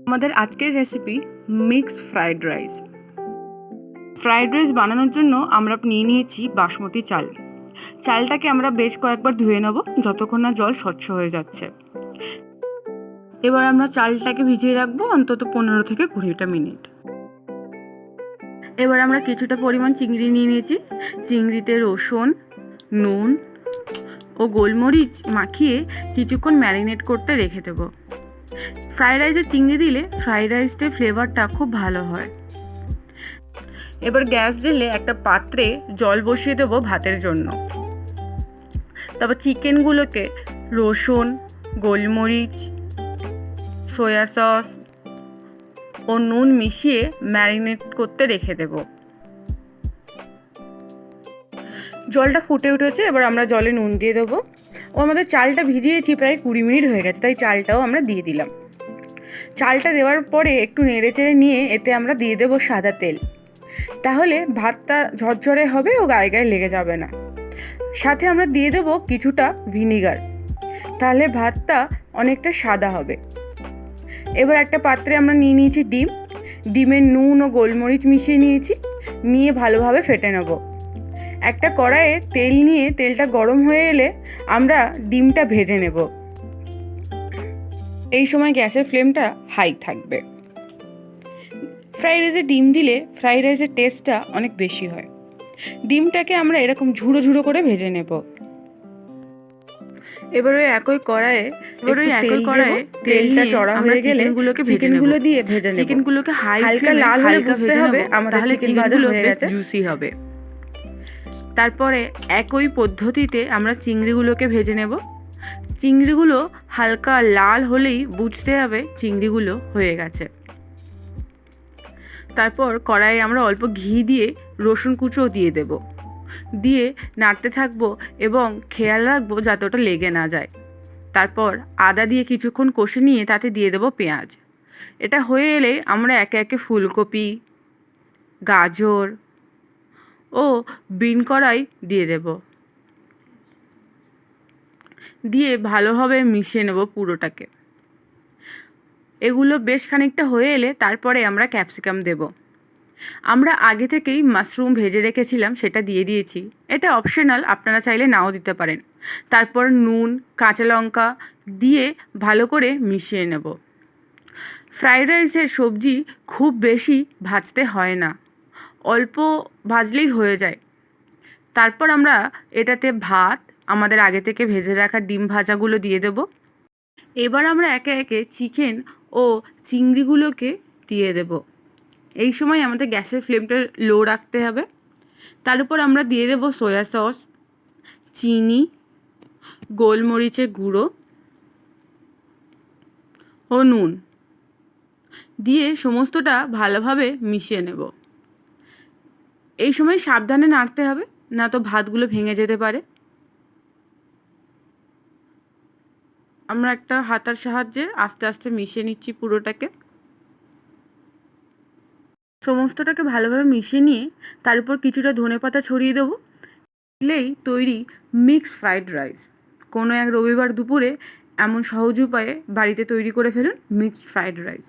আমাদের আজকের recipe mix fried rice. Fried rice বানানোর জন্য আমরা নিয়ে নিয়েছি বাসমতি চাল। চালটাকে আমরা বেশ কয়েকবার ধুয়ে নেব যতক্ষণ না জল স্বচ্ছ হয়ে যাচ্ছে। এবার আমরা চালটাকে ভিজিয়ে রাখবো অন্তত 15 থেকে 20টা মিনিট। এবার আমরা কিছুটা পরিমাণ চিংড়ি নিয়ে নিয়েছি। চিংড়িতে রসুন, নুন ও গোলমরিচ মাখিয়ে কিছুক্ষণ ম্যারিনেট করতে রেখে দেবো। ফ্রাইড রাইসে চিংড়ি দিলে ফ্রাইড রাইসটার ফ্লেভারটা খুব ভালো হয়। এবার গ্যাস জ্বেলে একটা পাত্রে জল বসিয়ে দেবো ভাতের জন্য। তারপর চিকেনগুলোকে রসুন, গোলমরিচ, সয়া সস ও নুন মিশিয়ে ম্যারিনেট করতে রেখে দেব। জলটা ফুটে উঠেছে, এবার আমরা জলে নুন দিয়ে দেবো। ও আমাদের চালটা ভিজিয়েছি প্রায় 20 মিনিট হয়ে গেছে, তাই চালটাও আমরা দিয়ে দিলাম। চালটা দেওয়ার পরে একটু নেড়েচেড়ে নিয়ে এতে আমরা দিয়ে দেবো সাদা তেল। তাহলে ভাতটা ঝরঝরে হবে ও গায়ে গায়ে লেগে যাবে না। সাথে আমরা দিয়ে দেবো কিছুটা ভিনিগার, তাহলে ভাতটা অনেকটা সাদা হবে। এবার একটা পাত্রে আমরা নিয়ে নিয়েছি ডিম। ডিমের নুন ও গোলমরিচ মিশিয়ে নিয়ে ভালোভাবে ফেটে নেব। একটা কড়াইয়ে তেল নিয়ে তেলটা গরম হয়ে এলে আমরা ডিমটা ভেজে নেব। এই সময় গ্যাসের ফ্লেমটা হাই থাকবে। ফ্রাইড রাইসে ডিম দিলে ফ্রাইড রাইসের টেস্টটা অনেক বেশি হয়। ডিমটাকে আমরা এরকম ঝুড়ো ঝুড়ো করে ভেজে নেব। এবার ওই একই কড়াইয়ে তেলটা চড়া হয়ে গেলে চিকেনগুলো দিয়ে ভেজে নেব। চিকেনগুলোকে হালকা লাল হলে বুঝতে হবে আমাদের চিকেন ভাজা হয়ে গেছে, জুসি হবে। তারপরে একই পদ্ধতিতে আমরা চিংড়িগুলোকে ভেজে নেব। চিংড়িগুলো হালকা লাল হলেই বুঝতে হবে চিংড়িগুলো হয়ে গেছে। তারপর কড়াইয়ে আমরা অল্প ঘি দিয়ে রসুন কুচোও দিয়ে দেব। দিয়ে নাড়তে থাকবো এবং খেয়াল রাখবো যাতে ওটা লেগে না যায়। তারপর আদা দিয়ে কিছুক্ষণ কষে নিয়ে তাতে দিয়ে দেবো পেঁয়াজ। এটা হয়ে এলে আমরা একে একে ফুলকপি, গাজর ও বিন কড়াই দিয়ে দেব। দিয়ে ভালোভাবে মিশিয়ে নেব পুরোটাকে। এগুলো বেশ খানিকটা হয়ে এলে তারপরে আমরা ক্যাপসিকাম দেব। আমরা আগে থেকেই মাশরুম ভেজে রেখেছিলাম, সেটা দিয়ে দিয়েছি। এটা অপশনাল, আপনারা চাইলে নাও দিতে পারেন। তারপর নুন, কাঁচা লঙ্কা দিয়ে ভালো করে মিশিয়ে নেব। ফ্রাইড রাইসের সবজি খুব বেশি ভাজতে হয় না, অল্প ভাজলেই হয়ে যায়। তারপর আমরা এটাতে ভাত, আমাদের আগে থেকে ভেজে রাখা ডিম ভাজাগুলো দিয়ে দেব। এবার আমরা একে একে চিকেন ও চিংড়িগুলোকে দিয়ে দেব। এই সময় আমাদের গ্যাসের ফ্লেমটা লো রাখতে হবে। তার উপর আমরা দিয়ে দেব সয়া সস, চিনি, গোলমরিচের গুঁড়ো ও নুন দিয়ে সমস্তটা ভালোভাবে মিশিয়ে নেব। এই সময় সাবধানে নাড়তে হবে, না তো ভাতগুলো ভেঙে যেতে পারে। আমরা একটা হাতার সাহায্যে আস্তে আস্তে মিশিয়ে নিচ্ছি পুরোটাকে। সমস্তটাকে ভালোভাবে মিশিয়ে নিয়ে তার উপর কিছুটা ধনেপাতা ছড়িয়ে দেবো। দিলেই তৈরি মিক্স ফ্রাইড রাইস। কোনো এক রবিবার দুপুরে এমন সহজ উপায়ে বাড়িতে তৈরি করে ফেলুন মিক্সড ফ্রাইড রাইস।